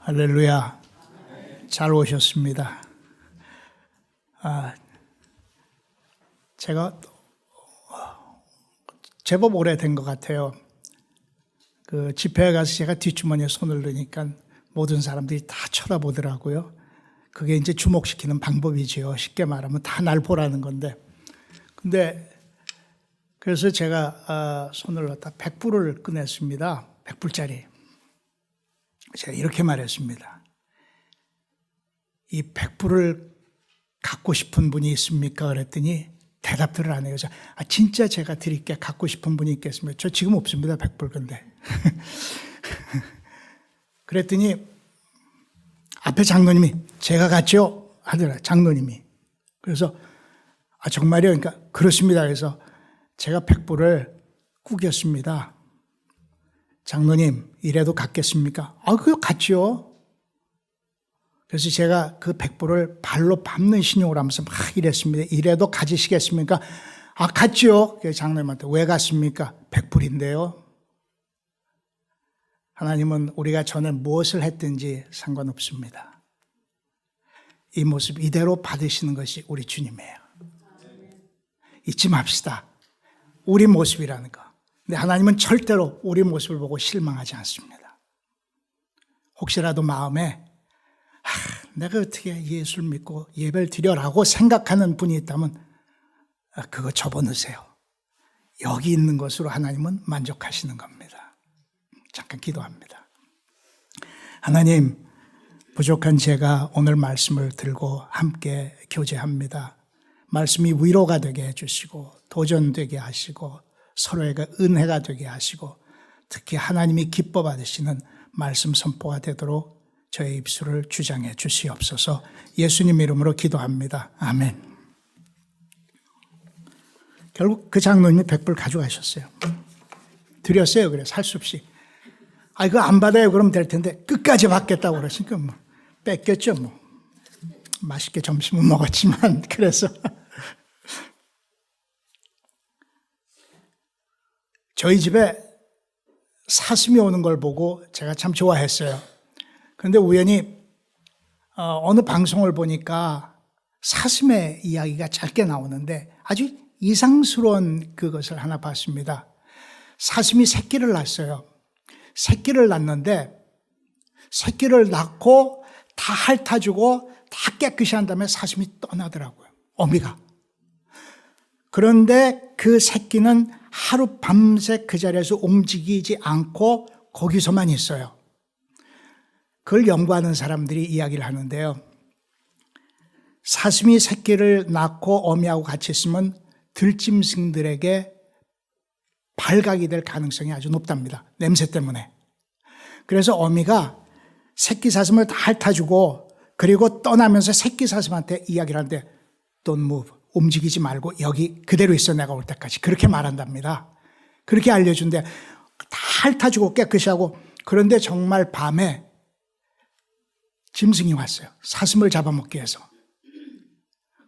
할렐루야. 잘 오셨습니다. 제가 제법 오래된 것 같아요. 그 집회에 가서 제가 뒷주머니에 손을 넣으니까 모든 사람들이 다 쳐다보더라고요. 그게 이제 주목시키는 방법이지요. 쉽게 말하면 다 날 보라는 건데. 근데 그래서 제가 손을 넣다 100불을 꺼냈습니다. 100불짜리. 제가 이렇게 말했습니다. 이 100불을 갖고 싶은 분이 있습니까? 그랬더니 대답들을 안 해요. 진짜 제가 드릴게. 갖고 싶은 분이 있겠습니까? 저 지금 없습니다. 100불 근데. 그랬더니 앞에 장로님이 제가 갔죠? 하더라. 장로님이. 그래서 정말요? 그러니까 그렇습니다. 그래서 제가 100불을 구겼습니다. 장로님 이래도 갖겠습니까? 그거 갖죠. 그래서 제가 그 100불을 발로 밟는 신용을 하면서 막 이랬습니다. 이래도 가지시겠습니까? 갖죠. 그래서 장로님한테 왜 갔습니까? 100불인데요. 하나님은 우리가 전에 무엇을 했든지 상관없습니다. 이 모습 이대로 받으시는 것이 우리 주님이에요. 잊지 맙시다. 우리 모습이라는 거. 근데 하나님은 절대로 우리 모습을 보고 실망하지 않습니다. 혹시라도 마음에 내가 어떻게 예수를 믿고 예배를 드려라고 생각하는 분이 있다면 그거 접어넣으세요. 여기 있는 것으로 하나님은 만족하시는 겁니다. 잠깐 기도합니다. 하나님, 부족한 제가 오늘 말씀을 들고 함께 교제합니다. 말씀이 위로가 되게 해주시고 도전되게 하시고 서로에게 은혜가 되게 하시고 특히 하나님이 기뻐 받으시는 말씀 선포가 되도록 저의 입술을 주장해 주시옵소서. 예수님 이름으로 기도합니다. 아멘. 결국 그 장로님이 100불 가져가셨어요. 드렸어요. 그래 살 수 없이. 이거 안 받아요. 그러면 될 텐데 끝까지 받겠다고 그러시니까 뺏겼죠. 맛있게 점심은 먹었지만 그래서 저희 집에 사슴이 오는 걸 보고 제가 참 좋아했어요. 그런데 우연히 어느 방송을 보니까 사슴의 이야기가 짧게 나오는데 아주 이상스러운 그것을 하나 봤습니다. 사슴이 새끼를 낳았어요. 새끼를 낳는데 새끼를 낳고 다 핥아주고 다 깨끗이 한 다음에 사슴이 떠나더라고요. 어미가. 그런데 그 새끼는 하루 밤새 그 자리에서 움직이지 않고 거기서만 있어요. 그걸 연구하는 사람들이 이야기를 하는데요. 사슴이 새끼를 낳고 어미하고 같이 있으면 들짐승들에게 발각이 될 가능성이 아주 높답니다. 냄새 때문에. 그래서 어미가 새끼 사슴을 다 핥아주고 그리고 떠나면서 새끼 사슴한테 이야기를 하는데 Don't move. 움직이지 말고 여기 그대로 있어 내가 올 때까지. 그렇게 말한답니다. 그렇게 알려준대. 다 핥아주고 깨끗이 하고. 그런데 정말 밤에 짐승이 왔어요. 사슴을 잡아먹기 위해서.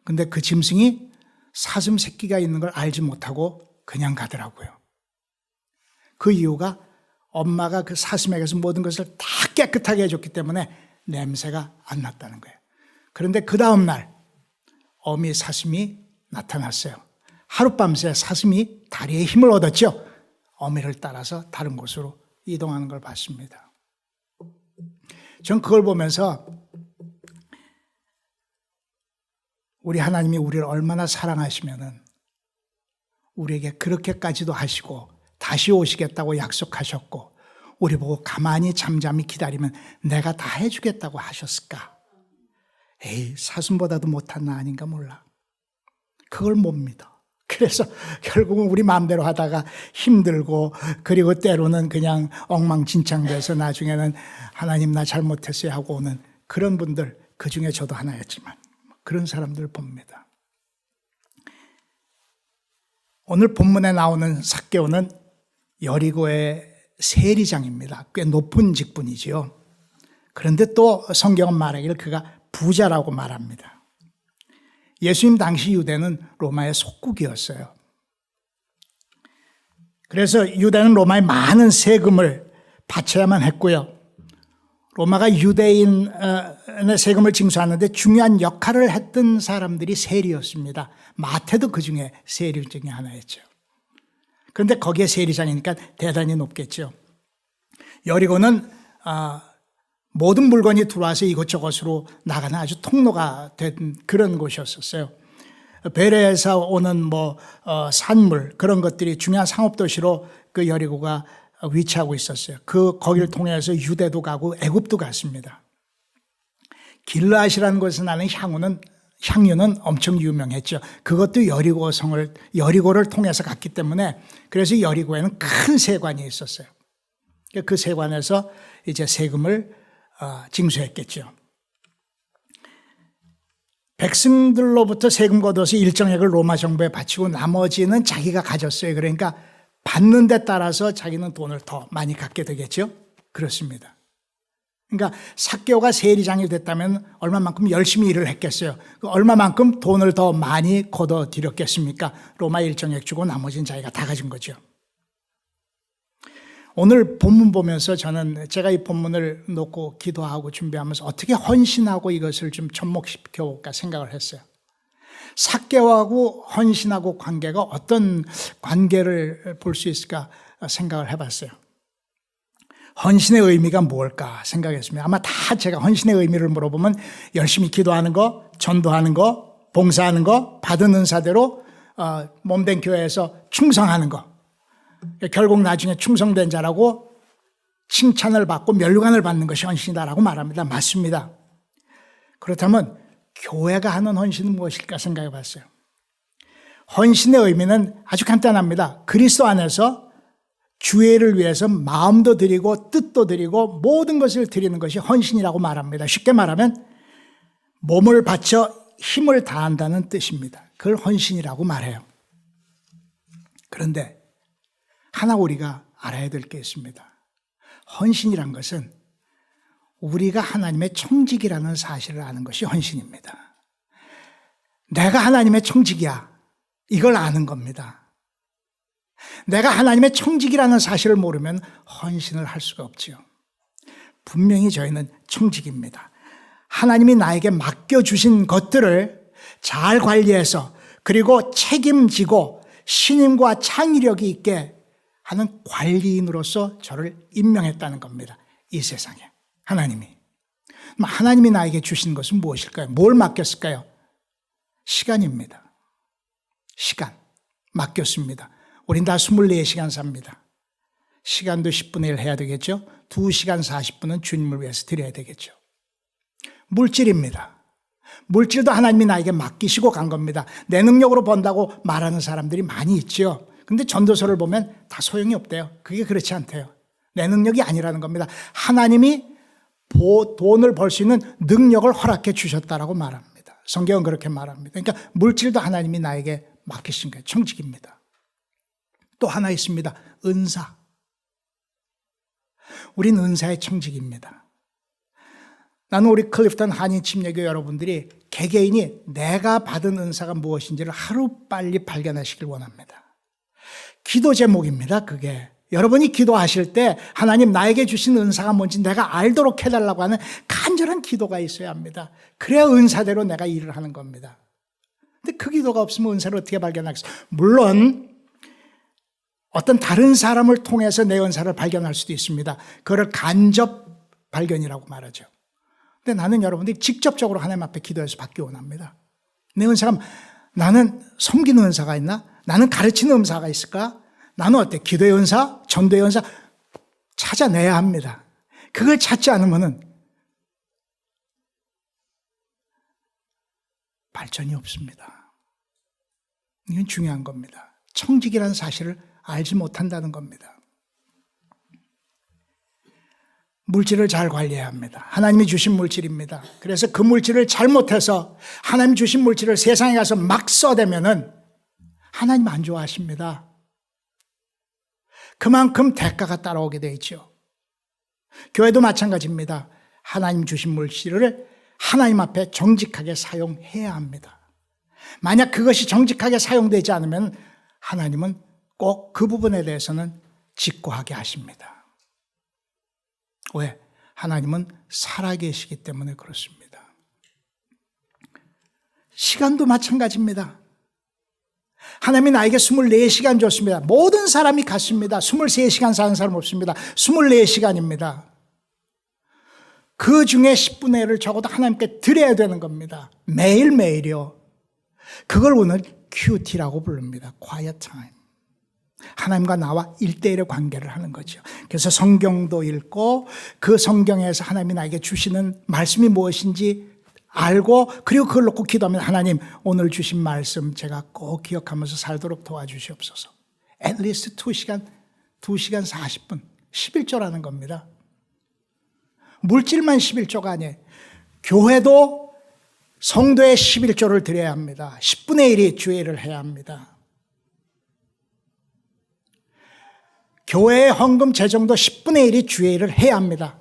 근데 그 짐승이 사슴 새끼가 있는 걸 알지 못하고 그냥 가더라고요. 그 이유가 엄마가 그 사슴에게서 모든 것을 다 깨끗하게 해줬기 때문에 냄새가 안 났다는 거예요. 그런데 그 다음 날 어미 사슴이 나타났어요. 하룻밤새 사슴이 다리에 힘을 얻었죠. 어미를 따라서 다른 곳으로 이동하는 걸 봤습니다. 전 그걸 보면서 우리 하나님이 우리를 얼마나 사랑하시면은 우리에게 그렇게까지도 하시고 다시 오시겠다고 약속하셨고 우리 보고 가만히 잠잠히 기다리면 내가 다 해주겠다고 하셨을까? 사슴보다도 못한 나 아닌가 몰라. 그걸 못 믿어. 그래서 결국은 우리 마음대로 하다가 힘들고 그리고 때로는 그냥 엉망진창돼서 나중에는 하나님 나 잘못했어요 하고 오는 그런 분들, 그중에 저도 하나였지만 그런 사람들 봅니다. 오늘 본문에 나오는 삭개오는 여리고의 세리장입니다. 꽤 높은 직분이지요. 그런데 또 성경은 말하기를 그가 부자라고 말합니다. 예수님 당시 유대는 로마의 속국이었어요. 그래서 유대는 로마에 많은 세금을 바쳐야만 했고요. 로마가 유대인의 세금을 징수하는데 중요한 역할을 했던 사람들이 세리였습니다. 마태도 그 중에 세리 중에 하나였죠. 그런데 거기에 세리장이니까 대단히 높겠죠. 여리고는 모든 물건이 들어와서 이곳저곳으로 나가는 아주 통로가 된 그런 곳이었었어요. 베레에서 오는 산물 그런 것들이 중요한 상업도시로 그 여리고가 위치하고 있었어요. 거기를 통해서 유대도 가고 애굽도 갔습니다. 길르앗이라는 곳에서 나는 향유는 엄청 유명했죠. 그것도 여리고를 통해서 갔기 때문에 그래서 여리고에는 큰 세관이 있었어요. 그 세관에서 이제 세금을 징수했겠죠. 백성들로부터 세금 걷어서 일정액을 로마 정부에 바치고 나머지는 자기가 가졌어요. 그러니까 받는 데 따라서 자기는 돈을 더 많이 갖게 되겠죠. 그렇습니다. 그러니까 삭개오가 세리장이 됐다면 얼마만큼 열심히 일을 했겠어요. 얼마만큼 돈을 더 많이 걷어들였겠습니까? 로마 일정액 주고 나머지는 자기가 다 가진 거죠. 오늘 본문 보면서 제가 이 본문을 놓고 기도하고 준비하면서 어떻게 헌신하고 이것을 좀 접목시켜 볼까 생각을 했어요. 삭개오하고 헌신하고 관계가 어떤 관계를 볼 수 있을까 생각을 해봤어요. 헌신의 의미가 뭘까 생각했습니다. 아마 다 제가 헌신의 의미를 물어보면 열심히 기도하는 거, 전도하는 거, 봉사하는 거, 받은 은사대로 몸된 교회에서 충성하는 거. 결국 나중에 충성된 자라고 칭찬을 받고 면류관을 받는 것이 헌신이다라고 말합니다. 맞습니다. 그렇다면 교회가 하는 헌신은 무엇일까 생각해 봤어요. 헌신의 의미는 아주 간단합니다. 그리스도 안에서 주의를 위해서 마음도 드리고 뜻도 드리고 모든 것을 드리는 것이 헌신이라고 말합니다. 쉽게 말하면 몸을 바쳐 힘을 다한다는 뜻입니다. 그걸 헌신이라고 말해요. 그런데 하나 우리가 알아야 될 게 있습니다. 헌신이란 것은 우리가 하나님의 청직이라는 사실을 아는 것이 헌신입니다. 내가 하나님의 청직이야. 이걸 아는 겁니다. 내가 하나님의 청직이라는 사실을 모르면 헌신을 할 수가 없지요. 분명히 저희는 청직입니다. 하나님이 나에게 맡겨주신 것들을 잘 관리해서 그리고 책임지고 신임과 창의력이 있게 하는 관리인으로서 저를 임명했다는 겁니다. 이 세상에 하나님이 나에게 주신 것은 무엇일까요? 뭘 맡겼을까요? 시간입니다. 시간 맡겼습니다. 우린 다 24시간 삽니다. 시간도 10분의 1 해야 되겠죠? 2시간 40분은 주님을 위해서 드려야 되겠죠. 물질입니다. 물질도 하나님이 나에게 맡기시고 간 겁니다. 내 능력으로 번다고 말하는 사람들이 많이 있죠. 근데 전도서를 보면 다 소용이 없대요. 그게 그렇지 않대요. 내 능력이 아니라는 겁니다. 하나님이 돈을 벌 수 있는 능력을 허락해 주셨다라고 말합니다. 성경은 그렇게 말합니다. 그러니까 물질도 하나님이 나에게 맡기신 거예요. 청직입니다. 또 하나 있습니다. 은사. 우린 은사의 청직입니다. 나는 우리 클리프턴 한인침례교 여러분들이 개개인이 내가 받은 은사가 무엇인지를 하루빨리 발견하시길 원합니다. 기도 제목입니다. 그게 여러분이 기도하실 때 하나님 나에게 주신 은사가 뭔지 내가 알도록 해달라고 하는 간절한 기도가 있어야 합니다. 그래야 은사대로 내가 일을 하는 겁니다. 근데 그 기도가 없으면 은사를 어떻게 발견하겠어요? 물론 어떤 다른 사람을 통해서 내 은사를 발견할 수도 있습니다. 그걸 간접 발견이라고 말하죠. 근데 나는 여러분들이 직접적으로 하나님 앞에 기도해서 받기 원합니다. 내 은사가 나는 섬기는 은사가 있나? 나는 가르치는 은사가 있을까? 나는 어때? 기도의 은사? 전도의 은사? 찾아내야 합니다. 그걸 찾지 않으면 발전이 없습니다. 이건 중요한 겁니다. 청직이라는 사실을 알지 못한다는 겁니다. 물질을 잘 관리해야 합니다. 하나님이 주신 물질입니다. 그래서 그 물질을 잘못해서 하나님 주신 물질을 세상에 가서 막 써대면은 하나님 안 좋아하십니다. 그만큼 대가가 따라오게 되어 있죠. 교회도 마찬가지입니다. 하나님 주신 물질을 하나님 앞에 정직하게 사용해야 합니다. 만약 그것이 정직하게 사용되지 않으면 하나님은 꼭 그 부분에 대해서는 직고하게 하십니다. 왜? 하나님은 살아계시기 때문에 그렇습니다. 시간도 마찬가지입니다. 하나님이 나에게 24시간 줬습니다. 모든 사람이 같습니다. 23시간 사는 사람 없습니다. 24시간입니다. 그 중에 10분의 1을 적어도 하나님께 드려야 되는 겁니다. 매일매일이요. 그걸 오늘 QT라고 부릅니다. Quiet Time. 하나님과 나와 1대1의 관계를 하는 거죠. 그래서 성경도 읽고 그 성경에서 하나님이 나에게 주시는 말씀이 무엇인지 알고 그리고 그걸 놓고 기도하면 하나님 오늘 주신 말씀 제가 꼭 기억하면서 살도록 도와주시옵소서. At least 2시간 40분 11조라는 겁니다. 물질만 11조가 아니에요. 교회도 성도의 11조를 드려야 합니다. 10분의 1이 주일을 해야 합니다. 교회의 헌금 재정도 10분의 1이 주일을 해야 합니다.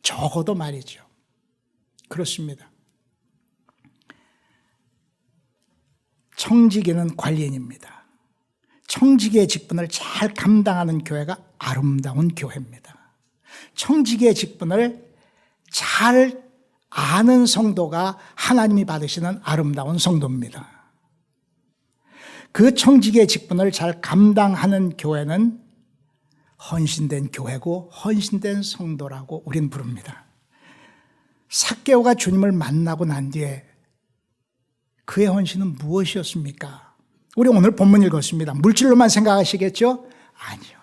적어도 말이죠. 그렇습니다. 청지기는 관리인입니다. 청지기의 직분을 잘 감당하는 교회가 아름다운 교회입니다. 청지기의 직분을 잘 아는 성도가 하나님이 받으시는 아름다운 성도입니다. 그 청지기의 직분을 잘 감당하는 교회는 헌신된 교회고 헌신된 성도라고 우린 부릅니다. 삭개오가 주님을 만나고 난 뒤에 그의 헌신은 무엇이었습니까? 우리 오늘 본문 읽었습니다. 물질로만 생각하시겠죠? 아니요.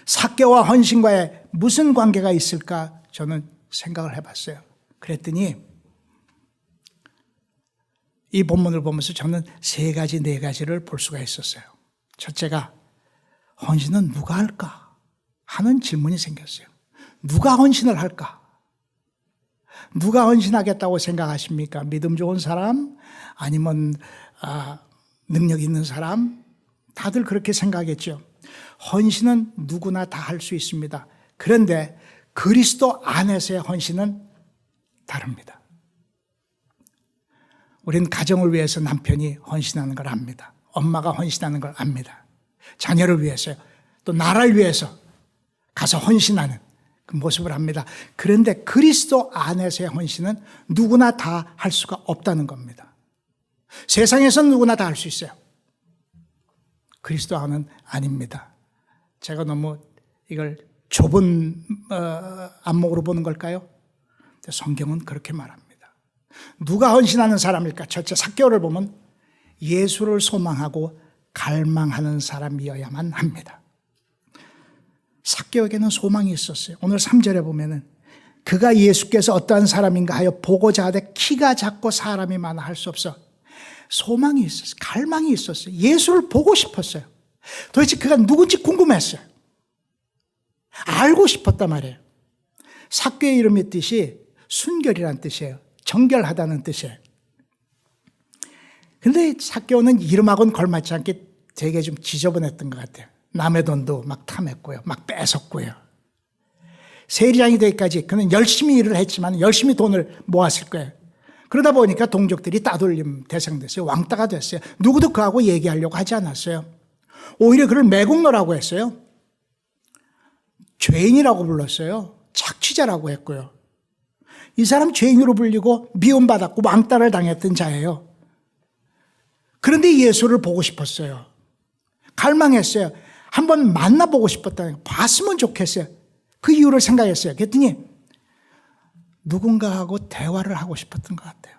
삭개오와 헌신과의 무슨 관계가 있을까? 저는 생각을 해봤어요. 그랬더니 이 본문을 보면서 저는 3가지, 4가지를 볼 수가 있었어요. 첫째가 헌신은 누가 할까? 하는 질문이 생겼어요. 누가 헌신을 할까? 누가 헌신하겠다고 생각하십니까? 믿음 좋은 사람? 아니면 능력 있는 사람? 다들 그렇게 생각했죠. 헌신은 누구나 다 할 수 있습니다. 그런데 그리스도 안에서의 헌신은 다릅니다. 우린 가정을 위해서 남편이 헌신하는 걸 압니다. 엄마가 헌신하는 걸 압니다. 자녀를 위해서요. 또 나라를 위해서 가서 헌신하는 그 모습을 합니다. 그런데 그리스도 안에서의 헌신은 누구나 다 할 수가 없다는 겁니다. 세상에서는 누구나 다 할 수 있어요. 그리스도 안은 아닙니다. 제가 너무 이걸 좁은 안목으로 보는 걸까요? 성경은 그렇게 말합니다. 누가 헌신하는 사람일까? 첫째 삭개오를 보면 예수를 소망하고 갈망하는 사람이어야만 합니다. 삭개오에게는 소망이 있었어요. 오늘 3절에 보면은 그가 예수께서 어떠한 사람인가 하여 보고자 하되 키가 작고 사람이 많아 할 수 없어. 소망이 있었어요. 갈망이 있었어요. 예수를 보고 싶었어요. 도대체 그가 누군지 궁금했어요. 알고 싶었단 말이에요. 삭개의 이름의 뜻이 순결이라는 뜻이에요. 정결하다는 뜻이에요. 근데 삭개오는 이름하고는 걸맞지 않게 되게 좀 지저분했던 것 같아요. 남의 돈도 막 탐했고요. 막 뺏었고요. 세리장이 되기까지 그는 열심히 일을 했지만 열심히 돈을 모았을 거예요. 그러다 보니까 동족들이 따돌림 대상됐어요. 왕따가 됐어요. 누구도 그하고 얘기하려고 하지 않았어요. 오히려 그를 매국노라고 했어요. 죄인이라고 불렀어요. 착취자라고 했고요. 이 사람 죄인으로 불리고 미움받았고 왕따를 당했던 자예요. 그런데 예수를 보고 싶었어요. 갈망했어요. 한번 만나보고 싶었다는 거. 봤으면 좋겠어요. 그 이유를 생각했어요. 그랬더니 누군가하고 대화를 하고 싶었던 것 같아요.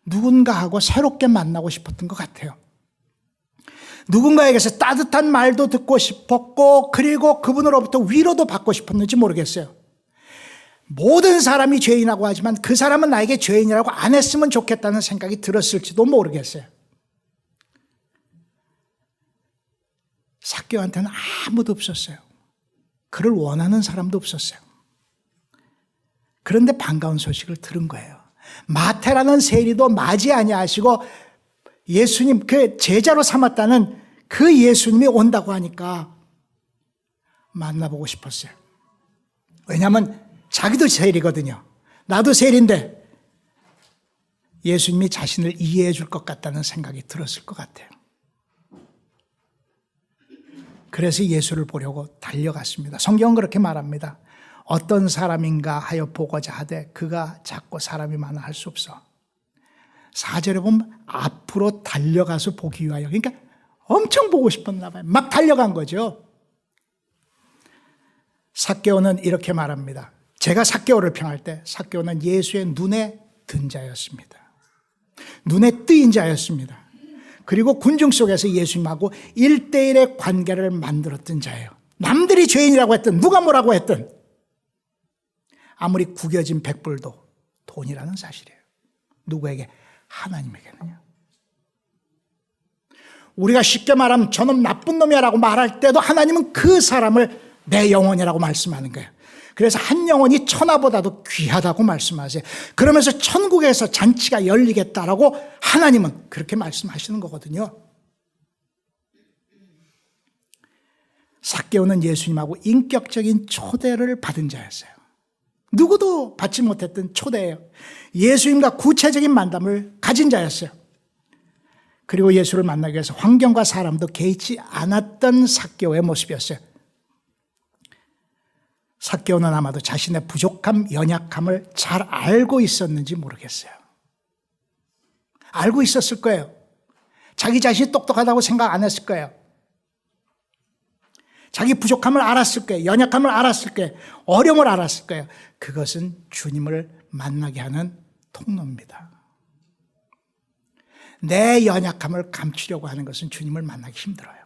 누군가하고 새롭게 만나고 싶었던 것 같아요. 누군가에게서 따뜻한 말도 듣고 싶었고 그리고 그분으로부터 위로도 받고 싶었는지 모르겠어요. 모든 사람이 죄인이라고 하지만 그 사람은 나에게 죄인이라고 안 했으면 좋겠다는 생각이 들었을지도 모르겠어요. 삭개오한테는 아무도 없었어요. 그를 원하는 사람도 없었어요. 그런데 반가운 소식을 들은 거예요. 마태라는 세리도 맞이 아니하시고 예수님 그 제자로 삼았다는 그 예수님이 온다고 하니까 만나보고 싶었어요. 왜냐하면 자기도 세리거든요. 나도 세리인데 예수님이 자신을 이해해 줄 것 같다는 생각이 들었을 것 같아요. 그래서 예수를 보려고 달려갔습니다. 성경은 그렇게 말합니다. 어떤 사람인가 하여 보고자 하되 그가 작고 사람이 많아 할 수 없어. 4절에 보면 앞으로 달려가서 보기 위하여. 그러니까 엄청 보고 싶었나 봐요. 막 달려간 거죠. 삭개오는 이렇게 말합니다. 제가 삭개오를 평할 때 삭개오는 예수의 눈에 든 자였습니다. 눈에 뜨인 자였습니다. 그리고 군중 속에서 예수님하고 1대1의 관계를 만들었던 자예요. 남들이 죄인이라고 했든 누가 뭐라고 했든 아무리 구겨진 백불도 돈이라는 사실이에요. 누구에게? 하나님에게는요. 우리가 쉽게 말하면 저놈 나쁜 놈이야 라고 말할 때도 하나님은 그 사람을 내 영혼이라고 말씀하는 거예요. 그래서 한 영혼이 천하보다도 귀하다고 말씀하세요. 그러면서 천국에서 잔치가 열리겠다라고 하나님은 그렇게 말씀하시는 거거든요. 삭개오는 예수님하고 인격적인 초대를 받은 자였어요. 누구도 받지 못했던 초대예요. 예수님과 구체적인 만남을 가진 자였어요. 그리고 예수를 만나기 위해서 환경과 사람도 개의치 않았던 삭개오의 모습이었어요. 삭개오는 아마도 자신의 부족함, 연약함을 잘 알고 있었는지 모르겠어요. 알고 있었을 거예요. 자기 자신이 똑똑하다고 생각 안 했을 거예요. 자기 부족함을 알았을 거예요. 연약함을 알았을 거예요. 어려움을 알았을 거예요. 그것은 주님을 만나게 하는 통로입니다. 내 연약함을 감추려고 하는 것은 주님을 만나기 힘들어요.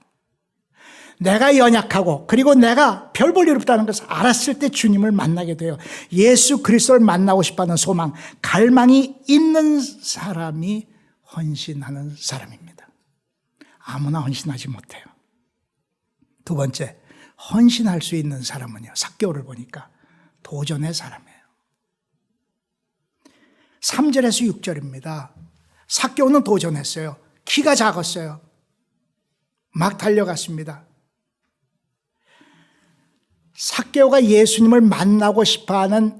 내가 연약하고 그리고 내가 별 볼 일 없다는 것을 알았을 때 주님을 만나게 돼요. 예수 그리스도를 만나고 싶어하는 소망, 갈망이 있는 사람이 헌신하는 사람입니다. 아무나 헌신하지 못해요. 두 번째, 헌신할 수 있는 사람은요, 삭개오를 보니까 도전의 사람이에요. 3절에서 6절입니다. 삭개오는 도전했어요. 키가 작았어요. 막 달려갔습니다. 삭개오가 예수님을 만나고 싶어하는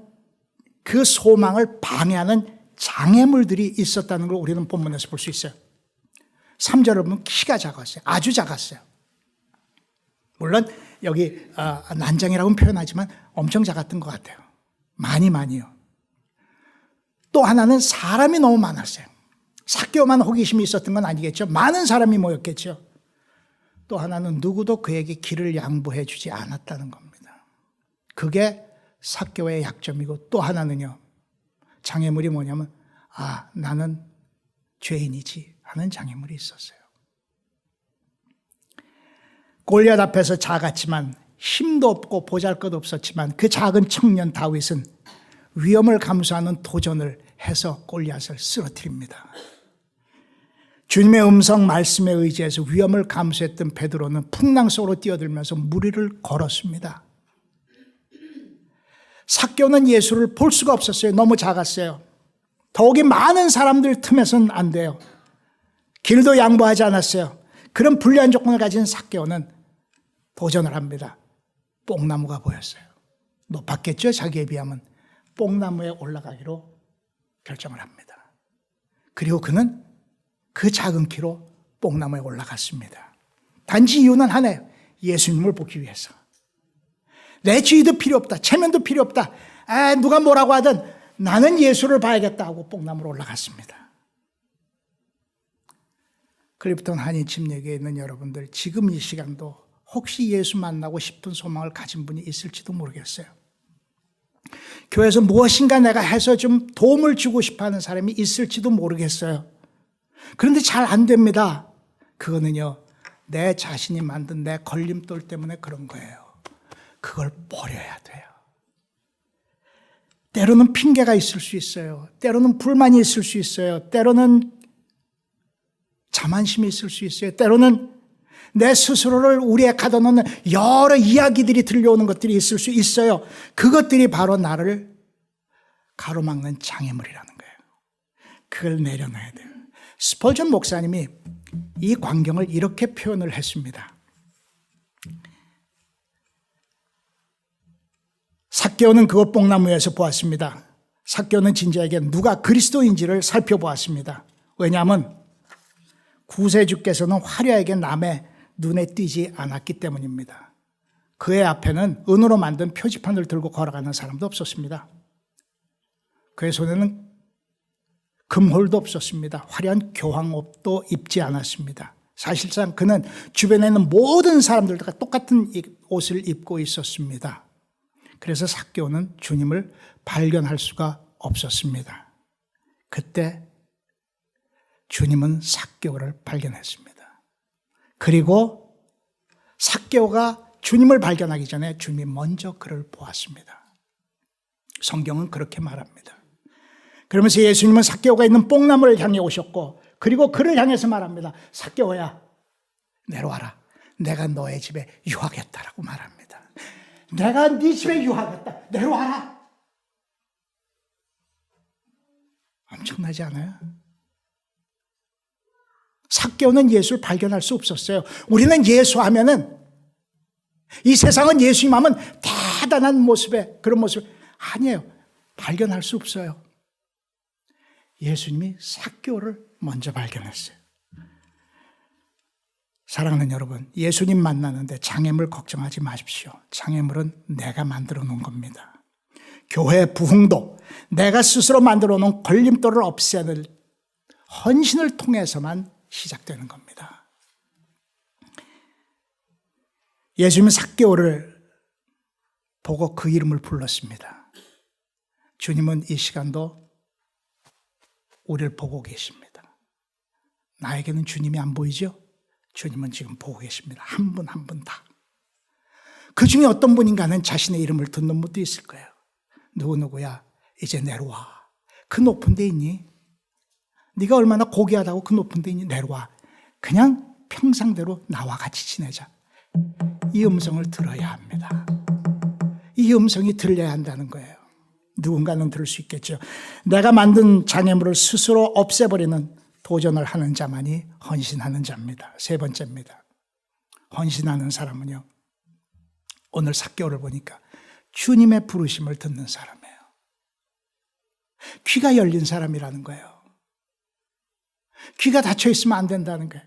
그 소망을 방해하는 장애물들이 있었다는 걸 우리는 본문에서 볼 수 있어요. 3절을 보면 키가 작았어요. 아주 작았어요. 물론 여기 난장이라고는 표현하지만 엄청 작았던 것 같아요. 많이요. 또 하나는 사람이 너무 많았어요. 삭개오만 호기심이 있었던 건 아니겠죠. 많은 사람이 모였겠죠. 또 하나는 누구도 그에게 길을 양보해 주지 않았다는 겁니다. 그게 삭개오의 약점이고, 또 하나는요, 장애물이 뭐냐면 나는 죄인이지 하는 장애물이 있었어요. 골리앗 앞에서 작았지만 힘도 없고 보잘것 없었지만 그 작은 청년 다윗은 위험을 감수하는 도전을 해서 골리앗을 쓰러뜨립니다. 주님의 음성 말씀에 의지해서 위험을 감수했던 베드로는 풍랑 속으로 뛰어들면서 무리를 걸었습니다. 삭개오는 예수를 볼 수가 없었어요. 너무 작았어요. 더욱이 많은 사람들 틈에서는 안 돼요. 길도 양보하지 않았어요. 그런 불리한 조건을 가진 삭개오는 도전을 합니다. 뽕나무가 보였어요. 높았겠죠, 자기에 비하면. 뽕나무에 올라가기로 결정을 합니다. 그리고 그는 그 작은 키로 뽕나무에 올라갔습니다. 단지 이유는 하나예요. 예수님을 보기 위해서. 내 지위도 필요 없다. 체면도 필요 없다. 누가 뭐라고 하든 나는 예수를 봐야겠다 하고 뽕나무로 올라갔습니다. 클리프턴 한인침례교회에 있는 여러분들, 지금 이 시간도 혹시 예수 만나고 싶은 소망을 가진 분이 있을지도 모르겠어요. 교회에서 무엇인가 내가 해서 좀 도움을 주고 싶어하는 사람이 있을지도 모르겠어요. 그런데 잘 안 됩니다. 그거는요, 내 자신이 만든 내 걸림돌 때문에 그런 거예요. 그걸 버려야 돼요. 때로는 핑계가 있을 수 있어요. 때로는 불만이 있을 수 있어요. 때로는 자만심이 있을 수 있어요. 때로는 내 스스로를 우리에 가둬놓는 여러 이야기들이 들려오는 것들이 있을 수 있어요. 그것들이 바로 나를 가로막는 장애물이라는 거예요. 그걸 내려놔야 돼요. 스펄전 목사님이 이 광경을 이렇게 표현을 했습니다. 삭개오는 그것 뽕나무에서 보았습니다. 삭개오는 진자에게 누가 그리스도인지를 살펴보았습니다. 왜냐하면 구세주께서는 화려하게 남의 눈에 띄지 않았기 때문입니다. 그의 앞에는 은으로 만든 표지판을 들고 걸어가는 사람도 없었습니다. 그의 손에는 금홀도 없었습니다. 화려한 교황옷도 입지 않았습니다. 사실상 그는 주변에 있는 모든 사람들과 똑같은 옷을 입고 있었습니다. 그래서 삭개오는 주님을 발견할 수가 없었습니다. 그때 주님은 삭개오를 발견했습니다. 그리고 삭개오가 주님을 발견하기 전에 주님이 먼저 그를 보았습니다. 성경은 그렇게 말합니다. 그러면서 예수님은 삭개오가 있는 뽕나무를 향해 오셨고 그리고 그를 향해서 말합니다. 삭개오야, 내려와라. 내가 너의 집에 유하겠다라고 말합니다. 내가 네 집에 유하겠다. 내려와라. 엄청나지 않아요? 삭개오는 예수를 발견할 수 없었어요. 우리는 예수 하면은 이 세상은 예수님 하면 대단한 모습에 그런 모습 아니에요. 발견할 수 없어요. 예수님이 삭개오를 먼저 발견했어요. 사랑하는 여러분, 예수님 만나는데 장애물 걱정하지 마십시오. 장애물은 내가 만들어 놓은 겁니다. 교회 부흥도 내가 스스로 만들어 놓은 걸림돌을 없애는 헌신을 통해서만 시작되는 겁니다. 예수님은 삭개오를 보고 그 이름을 불렀습니다. 주님은 이 시간도 우리를 보고 계십니다. 나에게는 주님이 안 보이죠? 주님은 지금 보고 계십니다. 한 분 한 분 다. 그 중에 어떤 분인가는 자신의 이름을 듣는 분도 있을 거예요. 누구야? 이제 내려와. 그 높은 데 있니? 네가 얼마나 고귀하다고 그 높은 데 있니? 내려와. 그냥 평상대로 나와 같이 지내자. 이 음성을 들어야 합니다. 이 음성이 들려야 한다는 거예요. 누군가는 들을 수 있겠죠. 내가 만든 장애물을 스스로 없애버리는 도전을 하는 자만이 헌신하는 자입니다. 세 번째입니다. 헌신하는 사람은요, 오늘 삭개오를 보니까 주님의 부르심을 듣는 사람이에요. 귀가 열린 사람이라는 거예요. 귀가 닫혀 있으면 안 된다는 거예요.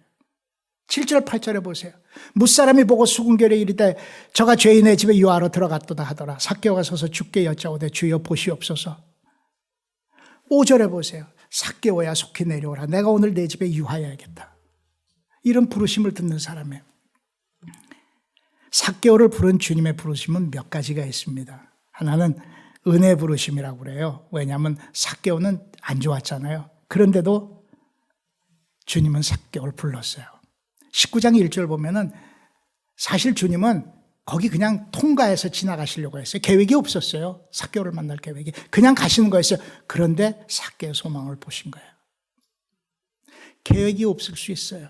7절 8절에 보세요. 무사람이 보고 수군결에 이르되 저가 죄인의 집에 유하러 들어갔도다 하더라. 삭개오가 서서 주께 여짜오되 주여 보시옵소서. 5절에 보세요. 삭개오야 속히 내려오라. 내가 오늘 내 집에 유하여야겠다. 이런 부르심을 듣는 사람이에요. 삭개오를 부른 주님의 부르심은 몇 가지가 있습니다. 하나는 은혜 부르심이라고 그래요. 왜냐하면 삭개오는 안 좋았잖아요. 그런데도 주님은 삭개오를 불렀어요. 19장 1절 보면은 사실 주님은 거기 그냥 통과해서 지나가시려고 했어요. 계획이 없었어요. 삭개오를 만날 계획이. 그냥 가시는 거였어요. 그런데 삭개오 소망을 보신 거예요. 계획이 없을 수 있어요.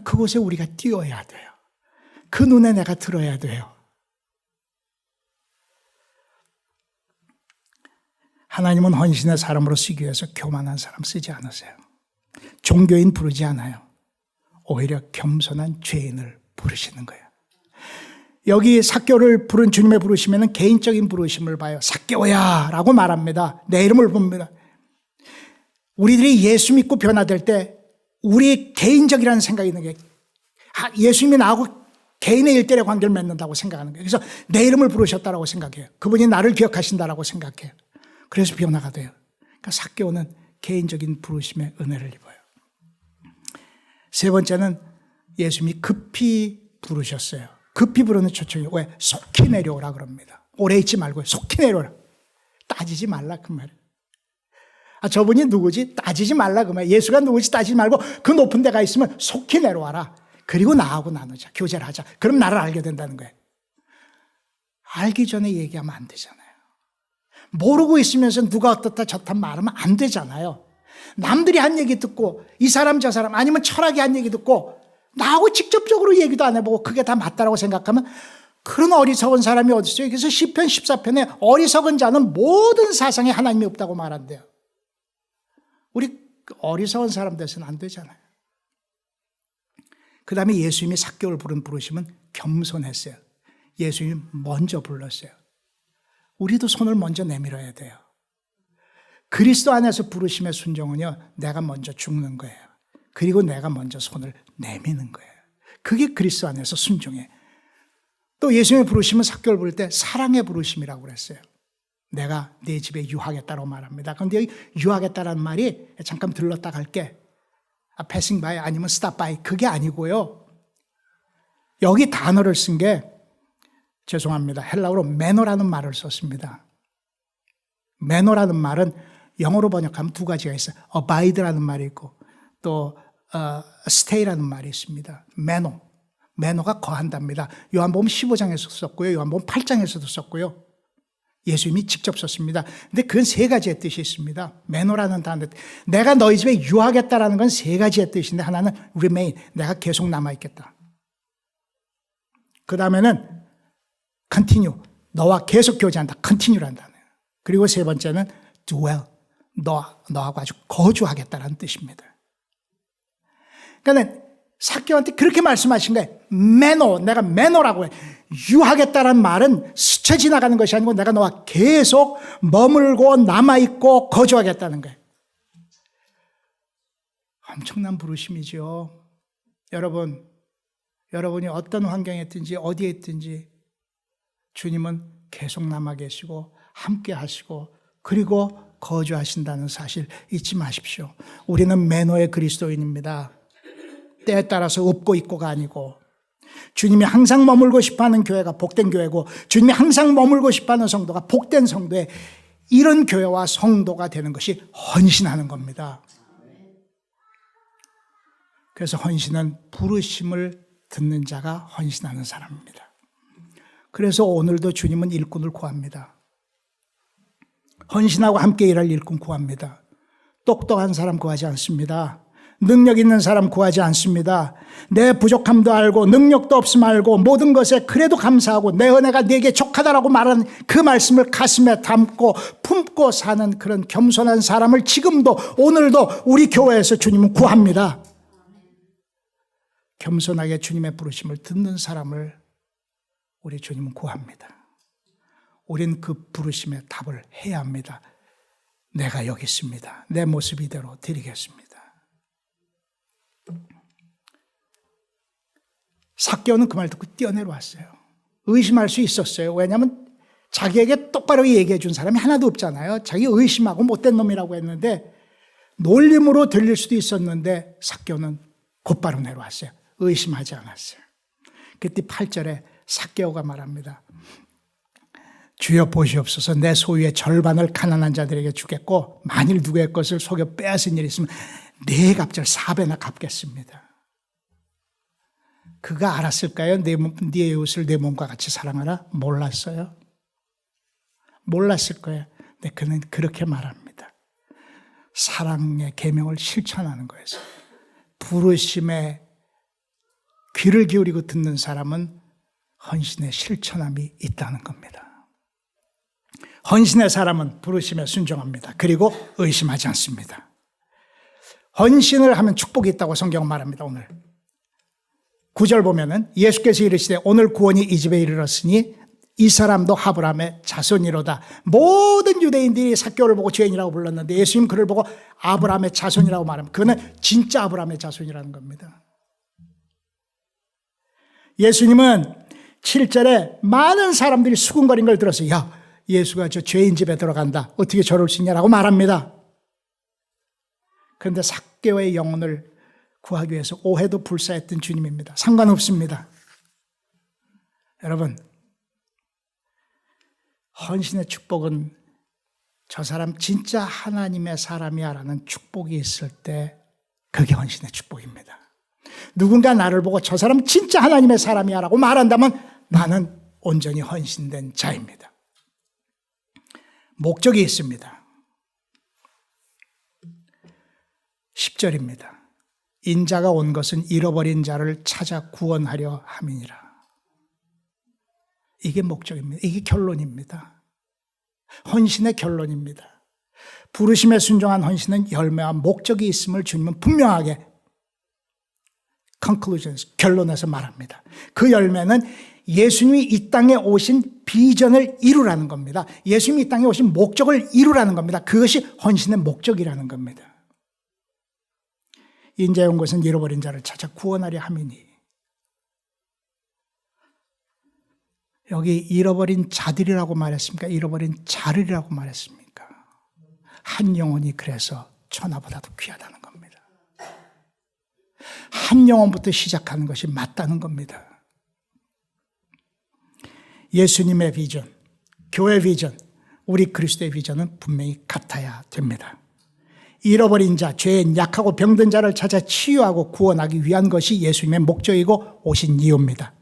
그곳에 우리가 뛰어야 돼요. 그 눈에 내가 들어야 돼요. 하나님은 헌신의 사람으로 쓰기 위해서 교만한 사람 쓰지 않으세요. 종교인 부르지 않아요. 오히려 겸손한 죄인을 부르시는 거예요. 여기 삭개오를 부른 주님의 부르심에는 개인적인 부르심을 봐요. 삭개오야 라고 말합니다. 내 이름을 봅니다. 우리들이 예수 믿고 변화될 때 우리 개인적이라는 생각이 있는 게 예수님이 나하고 개인의 일대의 관계를 맺는다고 생각하는 거예요. 그래서 내 이름을 부르셨다라고 생각해요. 그분이 나를 기억하신다라고 생각해요. 그래서 변화가 돼요. 그러니까 삭개오는 개인적인 부르심의 은혜를 입어요. 세 번째는 예수님이 급히 부르셨어요. 급히 부르는 초청이 왜? 속히 내려오라 그럽니다. 오래 있지 말고 속히 내려오라. 따지지 말라 그 말이에요. 저분이 누구지? 따지지 말라 그 말이에요. 예수가 누구지? 따지지 말고 그 높은 데가 있으면 속히 내려와라. 그리고 나하고 나누자. 교제를 하자. 그럼 나를 알게 된다는 거예요. 알기 전에 얘기하면 안 되잖아요. 모르고 있으면서 누가 어떻다 저렇다 말하면 안 되잖아요. 남들이 한 얘기 듣고 이 사람 저 사람 아니면 철학이 한 얘기 듣고 나하고 직접적으로 얘기도 안 해보고 그게 다 맞다라고 생각하면 그런 어리석은 사람이 어디 있어요? 그래서 시편 14편에 어리석은 자는 모든 사상에 하나님이 없다고 말한대요. 우리 어리석은 사람 돼서는 안 되잖아요. 그 다음에 예수님이 삭개오를 부른 부르심은 겸손했어요. 예수님이 먼저 불렀어요. 우리도 손을 먼저 내밀어야 돼요. 그리스도 안에서 부르심의 순종은요, 내가 먼저 죽는 거예요. 그리고 내가 먼저 손을 내미는 거예요. 그게 그리스도 안에서 순종이에요. 또 예수님의 부르심은 삭개오를 부를 때 사랑의 부르심이라고 그랬어요. 내가 네 집에 유하겠다고 말합니다. 그런데 여기 유하겠다라는 말이 잠깐 들렀다 갈게, passing by 아니면 stop by, 그게 아니고요. 여기 단어를 쓴 게, 죄송합니다, 헬라어로 매너라는 말을 썼습니다. 매너라는 말은 영어로 번역하면 두 가지가 있어요. abide라는 말이 있고 또 stay라는 말이 있습니다. 매너가 거한답니다. 요한복음 15장에서 썼고요, 요한복음 8장에서도 썼고요, 예수님이 직접 썼습니다. 근데 그건 세 가지의 뜻이 있습니다. 매너라는 단어, 내가 너희 집에 유하겠다라는 건 세 가지의 뜻인데, 하나는 remain, 내가 계속 남아있겠다. 그 다음에는 continue, 너와 계속 교제한다, continue라는 단어예요. 그리고 세 번째는 dwell, 너하고 아주 거주하겠다라는 뜻입니다. 그러니까 삭개오한테 그렇게 말씀하신 거예요. 내가 매너라고 해. 유하겠다는 말은 스쳐 지나가는 것이 아니고 내가 너와 계속 머물고 남아있고 거주하겠다는 거예요. 엄청난 부르심이죠. 여러분이 어떤 환경에 있든지 어디에 있든지 주님은 계속 남아 계시고 함께 하시고 그리고 거주하신다는 사실 잊지 마십시오. 우리는 매너의 그리스도인입니다. 때에 따라서 없고 있고가 아니고, 주님이 항상 머물고 싶어하는 교회가 복된 교회고, 주님이 항상 머물고 싶어하는 성도가 복된 성도의 이런 교회와 성도가 되는 것이 헌신하는 겁니다. 그래서 헌신은 부르심을 듣는 자가 헌신하는 사람입니다. 그래서 오늘도 주님은 일꾼을 구합니다. 헌신하고 함께 일할 일꾼 구합니다. 똑똑한 사람 구하지 않습니다. 능력 있는 사람 구하지 않습니다. 내 부족함도 알고 능력도 없음 알고 모든 것에 그래도 감사하고 내 은혜가 네게 족하다라고 말하는 그 말씀을 가슴에 담고 품고 사는 그런 겸손한 사람을 지금도 오늘도 우리 교회에서 주님은 구합니다. 겸손하게 주님의 부르심을 듣는 사람을 우리 주님은 구합니다. 우린 그 부르심에 답을 해야 합니다. 내가 여기 있습니다. 내 모습 이대로 드리겠습니다. 삭개오는 그 말 듣고 뛰어내려왔어요. 의심할 수 있었어요. 왜냐하면 자기에게 똑바로 얘기해 준 사람이 하나도 없잖아요. 자기 의심하고 못된 놈이라고 했는데 놀림으로 들릴 수도 있었는데 삭개오는 곧바로 내려왔어요. 의심하지 않았어요. 그때 8절에 삭개오가 말합니다. 주여 보시옵소서, 내 소유의 절반을 가난한 자들에게 주겠고 만일 누구의 것을 속여 빼앗은 일이 있으면 네 갑절 4배나 갚겠습니다. 그가 알았을까요? 네 이웃을 내 몸과 같이 사랑하라? 몰랐어요. 몰랐을 거예요. 근데 그는 그렇게 말합니다. 사랑의 계명을 실천하는 거예요. 부르심에 귀를 기울이고 듣는 사람은 헌신의 실천함이 있다는 겁니다. 헌신의 사람은 부르심에 순종합니다. 그리고 의심하지 않습니다. 헌신을 하면 축복이 있다고 성경은 말합니다. 오늘 9절 보면은 예수께서 이르시되 오늘 구원이 이 집에 이르렀으니 이 사람도 아브라함의 자손이로다. 모든 유대인들이 삭개오를 보고 죄인이라고 불렀는데 예수님 그를 보고 아브라함의 자손이라고 말하면 그는 진짜 아브라함의 자손이라는 겁니다. 예수님은 7절에 많은 사람들이 수군거린 걸 들어서 야, 예수가 저 죄인 집에 들어간다. 어떻게 저럴 수 있냐라고 말합니다. 그런데 삭개오의 영혼을 구하기 위해서 오해도 불사했던 주님입니다. 상관없습니다. 여러분, 헌신의 축복은 저 사람 진짜 하나님의 사람이야 라는 축복이 있을 때 그게 헌신의 축복입니다. 누군가 나를 보고 저 사람 진짜 하나님의 사람이야 라고 말한다면 나는 온전히 헌신된 자입니다. 목적이 있습니다. 10절입니다. 인자가 온 것은 잃어버린 자를 찾아 구원하려 함이니라. 이게 목적입니다. 이게 결론입니다. 헌신의 결론입니다. 부르심에 순종한 헌신은 열매와 목적이 있음을 주님은 분명하게 conclusions, 결론에서 말합니다. 그 열매는 예수님이 이 땅에 오신 비전을 이루라는 겁니다. 예수님이 이 땅에 오신 목적을 이루라는 겁니다. 그것이 헌신의 목적이라는 겁니다. 인자에 온 것은 잃어버린 자를 찾아 구원하려 함이니. 여기 잃어버린 자들이라고 말했습니까? 잃어버린 자들이라고 말했습니까? 한 영혼이 그래서 천하보다도 귀하다는 겁니다. 한 영혼부터 시작하는 것이 맞다는 겁니다. 예수님의 비전, 교회 비전, 우리 그리스도의 비전은 분명히 같아야 됩니다. 잃어버린 자, 죄인, 약하고 병든 자를 찾아 치유하고 구원하기 위한 것이 예수님의 목적이고 오신 이유입니다.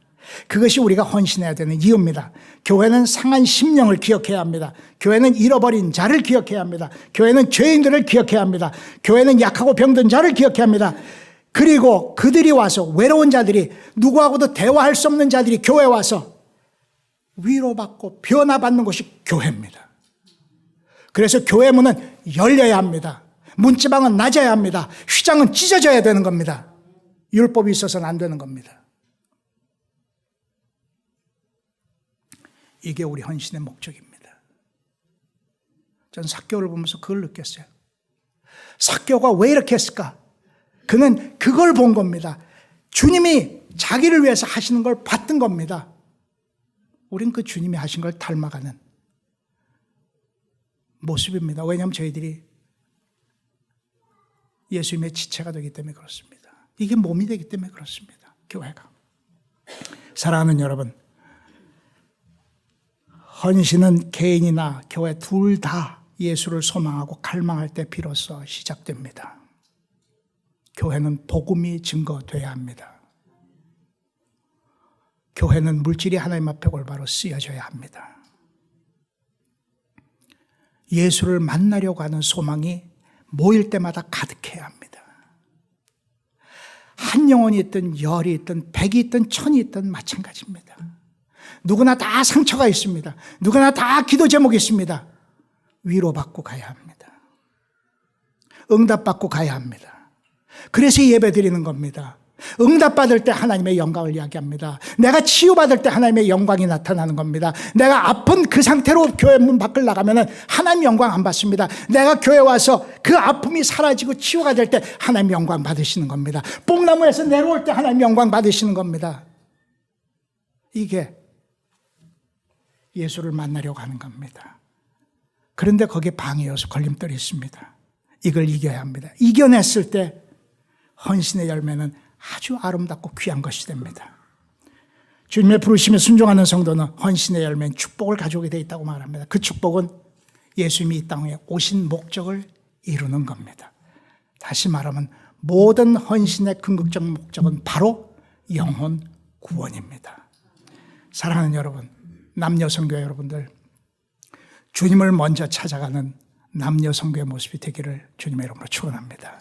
그것이 우리가 헌신해야 되는 이유입니다. 교회는 상한 심령을 기억해야 합니다. 교회는 잃어버린 자를 기억해야 합니다. 교회는 죄인들을 기억해야 합니다. 교회는 약하고 병든 자를 기억해야 합니다. 그리고 그들이 와서, 외로운 자들이, 누구하고도 대화할 수 없는 자들이 교회에 와서 위로받고 변화받는 것이 교회입니다. 그래서 교회 문은 열려야 합니다. 문지방은 낮아야 합니다. 휘장은 찢어져야 되는 겁니다. 율법이 있어서는 안 되는 겁니다. 이게 우리 헌신의 목적입니다. 전 삭개오를 보면서 그걸 느꼈어요. 삭개오가 왜 이렇게 했을까? 그는 그걸 본 겁니다. 주님이 자기를 위해서 하시는 걸 봤던 겁니다. 우린 그 주님이 하신 걸 닮아가는 모습입니다. 왜냐하면 저희들이 예수님의 지체가 되기 때문에 그렇습니다. 이게 몸이 되기 때문에 그렇습니다. 교회가. 사랑하는 여러분, 헌신은 개인이나 교회 둘 다 예수를 소망하고 갈망할 때 비로소 시작됩니다. 교회는 복음이 증거돼야 합니다. 교회는 물질이 하나님 앞에 올바로 쓰여져야 합니다. 예수를 만나려고 하는 소망이 모일 때마다 가득해야 합니다. 한 영혼이 있든 열이 있든 백이 있든 천이 있든 마찬가지입니다. 누구나 다 상처가 있습니다. 누구나 다 기도 제목이 있습니다. 위로받고 가야 합니다. 응답받고 가야 합니다. 그래서 예배 드리는 겁니다. 응답받을 때 하나님의 영광을 이야기합니다. 내가 치유받을 때 하나님의 영광이 나타나는 겁니다. 내가 아픈 그 상태로 교회 문 밖을 나가면 하나님 영광 안 받습니다. 내가 교회 와서 그 아픔이 사라지고 치유가 될 때 하나님 영광 받으시는 겁니다. 뽕나무에서 내려올 때 하나님 영광 받으시는 겁니다. 이게 예수를 만나려고 하는 겁니다. 그런데 거기에 방해 요소, 걸림돌이 있습니다. 이걸 이겨야 합니다. 이겨냈을 때 헌신의 열매는 아주 아름답고 귀한 것이 됩니다. 주님의 부르심에 순종하는 성도는 헌신의 열매는 축복을 가져오게 되어 있다고 말합니다. 그 축복은 예수님이 이 땅에 오신 목적을 이루는 겁니다. 다시 말하면 모든 헌신의 궁극적 목적은 바로 영혼 구원입니다. 사랑하는 여러분, 남녀 성교회 여러분들, 주님을 먼저 찾아가는 남녀 성교의 모습이 되기를 주님의 이름으로 축원합니다.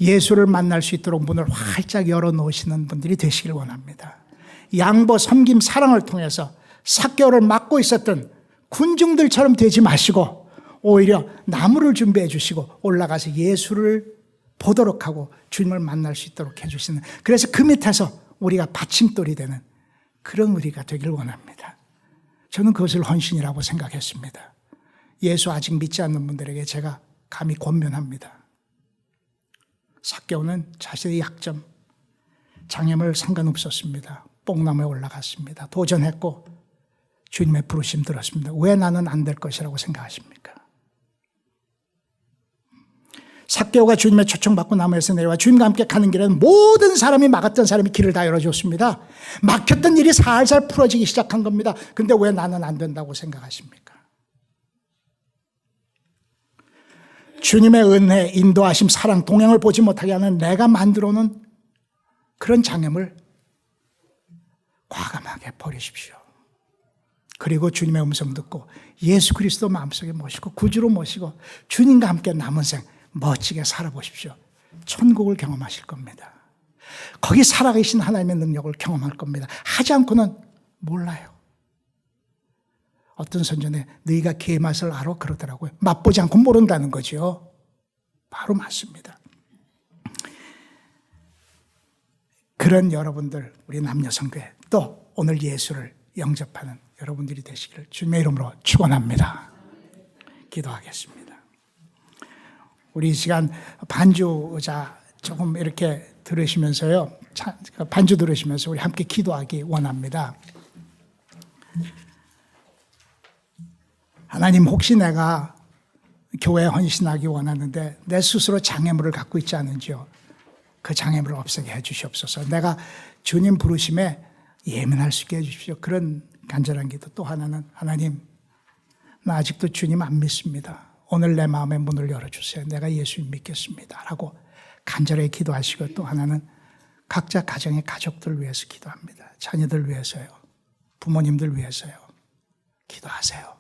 예수를 만날 수 있도록 문을 활짝 열어놓으시는 분들이 되시길 원합니다. 양보, 섬김, 사랑을 통해서 삭개오를 막고 있었던 군중들처럼 되지 마시고 오히려 나무를 준비해 주시고 올라가서 예수를 보도록 하고 주님을 만날 수 있도록 해주시는, 그래서 그 밑에서 우리가 받침돌이 되는 그런 우리가 되길 원합니다. 저는 그것을 헌신이라고 생각했습니다. 예수 아직 믿지 않는 분들에게 제가 감히 권면합니다. 삭개오는 자신의 약점, 장애물 상관없었습니다. 뽕나무에 올라갔습니다. 도전했고 주님의 부르심 들었습니다. 왜 나는 안 될 것이라고 생각하십니까? 삭개오가 주님의 초청받고 나무에서 내려와 주님과 함께 가는 길에는 모든 사람이 막았던 사람이 길을 다 열어줬습니다. 막혔던 일이 살살 풀어지기 시작한 겁니다. 근데 왜 나는 안 된다고 생각하십니까? 주님의 은혜, 인도하심, 사랑, 동행을 보지 못하게 하는 내가 만들어 놓은 그런 장애물 과감하게 버리십시오. 그리고 주님의 음성 듣고 예수 그리스도 마음속에 모시고 구주로 모시고 주님과 함께 남은 생 멋지게 살아보십시오. 천국을 경험하실 겁니다. 거기 살아계신 하나님의 능력을 경험할 겁니다. 하지 않고는 몰라요. 어떤 선전에 너희가 개의 맛을 알아? 그러더라고요. 맛보지 않고 모른다는 거죠. 바로 맞습니다. 그런 여러분들, 우리 남녀 성교회, 또 오늘 예수를 영접하는 여러분들이 되시기를 주님의 이름으로 축원합니다. 기도하겠습니다. 우리 이 시간 반주자 조금 이렇게 들으시면서요, 반주 들으시면서 우리 함께 기도하기 원합니다. 하나님, 혹시 내가 교회에 헌신하기 원하는데 내 스스로 장애물을 갖고 있지 않은지요? 그 장애물을 없애게 해 주시옵소서. 내가 주님 부르심에 예민할 수 있게 해 주십시오. 그런 간절한 기도. 또 하나는, 하나님, 나 아직도 주님 안 믿습니다. 오늘 내 마음의 문을 열어주세요. 내가 예수님 믿겠습니다. 라고 간절히 기도하시고, 또 하나는 각자 가정의 가족들 위해서 기도합니다. 자녀들 위해서요. 부모님들 위해서요. 기도하세요.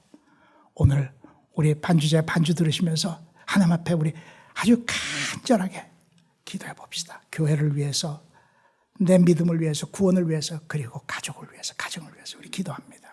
오늘 우리 반주제 반주 들으시면서 하나님 앞에 우리 아주 간절하게 기도해 봅시다. 교회를 위해서, 내 믿음을 위해서, 구원을 위해서, 그리고 가족을 위해서, 가정을 위해서 우리 기도합니다.